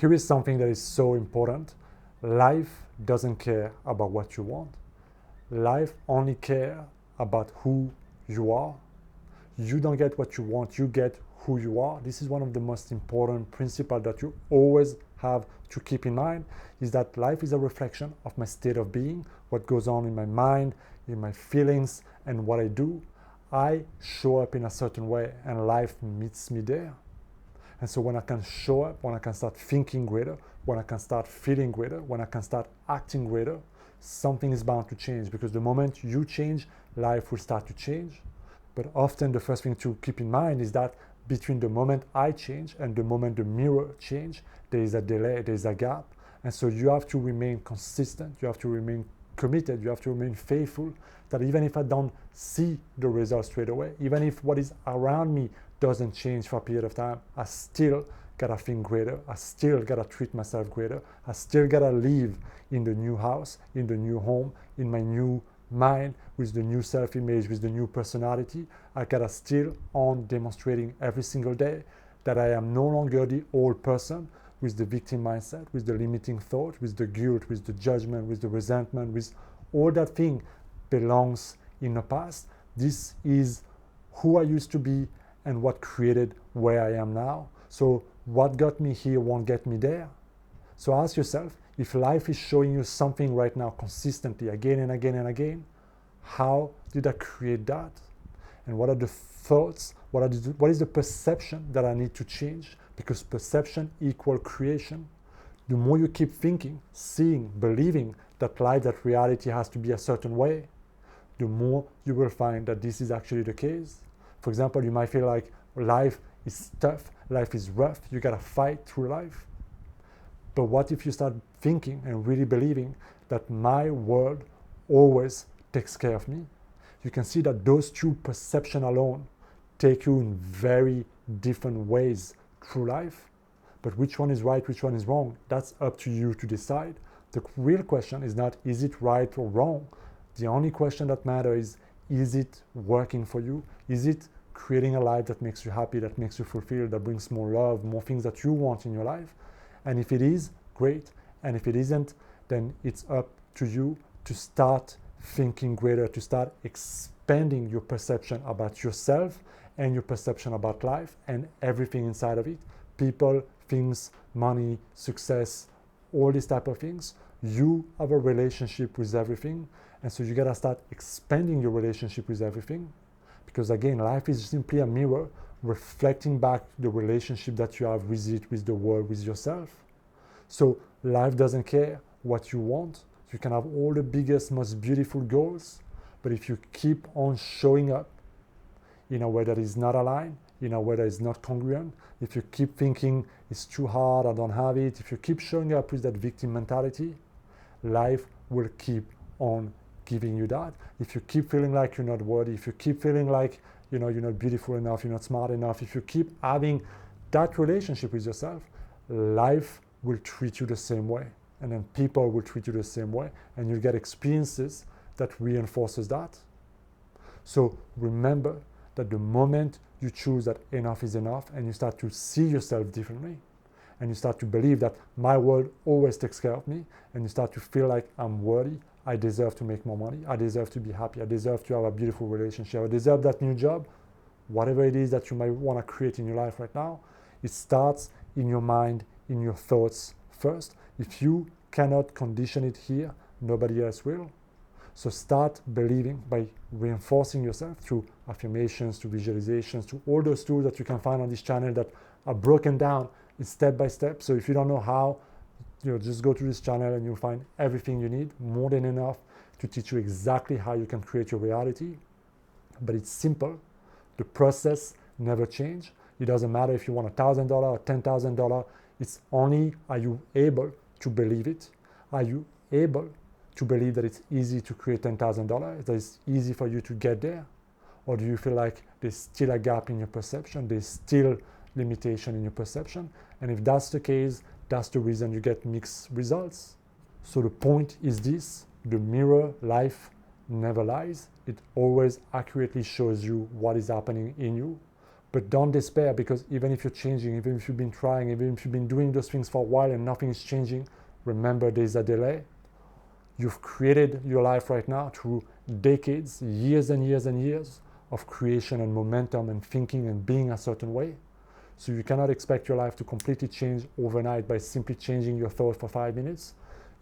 Here is something that is so important. Life doesn't care about what you want. Life only cares about who you are. You don't get what you want, you get who you are. This is one of the most important principles that you always have to keep in mind, is that life is a reflection of my state of being, what goes on in my mind, in my feelings, and what I do. I show up in a certain way and life meets me there. And so when I can show up, when I can start thinking greater, when I can start feeling greater, when I can start acting greater, something is bound to change, because the moment you change, life will start to change. But often the first thing to keep in mind is that between the moment I change and the moment the mirror change, there is a delay, there is a gap. And so you have to remain consistent, you have to remain committed, you have to remain faithful, that even if I don't see the results straight away, even if what is around me doesn't change for a period of time, I still gotta think greater, I still gotta treat myself greater, I still gotta live in the new house, in the new home, in my new mind, with the new self-image, with the new personality. I gotta still on demonstrating every single day that I am no longer the old person with the victim mindset, with the limiting thought, with the guilt, with the judgment, with the resentment, with all that thing belongs in the past. This is who I used to be and what created where I am now. So what got me here won't get me there. So ask yourself, if life is showing you something right now consistently, again and again and again, how did I create that? And what are the thoughts, what is the perception that I need to change? Because perception equals creation. The more you keep thinking, seeing, believing that life, that reality has to be a certain way, the more you will find that this is actually the case. For example, you might feel like life is tough, life is rough, you gotta fight through life. But what if you start thinking and really believing that my world always takes care of me? You can see that those two perceptions alone take you in very different ways through life. But which one is right, which one is wrong, that's up to you to decide. The real question is not, is it right or wrong? The only question that matters is it working for you? Is it creating a life that makes you happy, that makes you fulfilled, that brings more love, more things that you want in your life? And if it is, great. And if it isn't, then it's up to you to start thinking greater, to start expanding your perception about yourself and your perception about life and everything inside of it. People, things, money, success, all these type of things. You have a relationship with everything. And so you gotta start expanding your relationship with everything. Because again, life is simply a mirror reflecting back the relationship that you have with it, with the world, with yourself. So life doesn't care what you want. You can have all the biggest, most beautiful goals, but if you keep on showing up in a way that is not aligned, in a way that is not congruent, if you keep thinking it's too hard, I don't have it, if you keep showing up with that victim mentality, life will keep on giving you that. If you keep feeling like you're not worthy, if you keep feeling like you're not beautiful enough, you're not smart enough, if you keep having that relationship with yourself, life will treat you the same way, and then people will treat you the same way, and you'll get experiences that reinforces that. So remember that the moment you choose that enough is enough and you start to see yourself differently, and you start to believe that my world always takes care of me, and you start to feel like I'm worthy, I deserve to make more money, I deserve to be happy, I deserve to have a beautiful relationship, I deserve that new job, whatever it is that you might want to create in your life right now, it starts in your mind, in your thoughts first. If you cannot condition it here, nobody else will. So start believing by reinforcing yourself through affirmations, through visualizations, through all those tools that you can find on this channel that are broken down in step by step. So if you don't know how, just go to this channel and you'll find everything you need, more than enough to teach you exactly how you can create your reality. But it's simple. The process never changes. It doesn't matter if you want $1,000 or $10,000. It's only, are you able to believe it? Are you able to believe that it's easy to create $10,000, that it's easy for you to get there? Or do you feel like there's still a gap in your perception, there's still limitation in your perception? And if that's the case, that's the reason you get mixed results. So the point is this: the mirror life never lies. It always accurately shows you what is happening in you. But don't despair, because even if you're changing, even if you've been trying, even if you've been doing those things for a while and nothing is changing, remember there's a delay. You've created your life right now through decades, years and years and years of creation and momentum and thinking and being a certain way. So you cannot expect your life to completely change overnight by simply changing your thought for 5 minutes.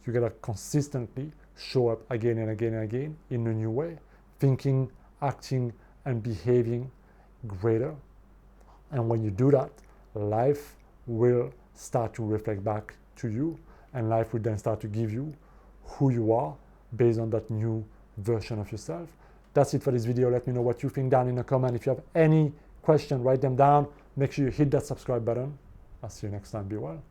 You gotta consistently show up again and again and again in a new way, thinking, acting, and behaving greater. And when you do that, life will start to reflect back to you, and life will then start to give you who you are based on that new version of yourself. That's it for this video. Let me know what you think down in the comment. If you have any question, write them down. Make sure you hit that subscribe button. I'll see you next time. Be well.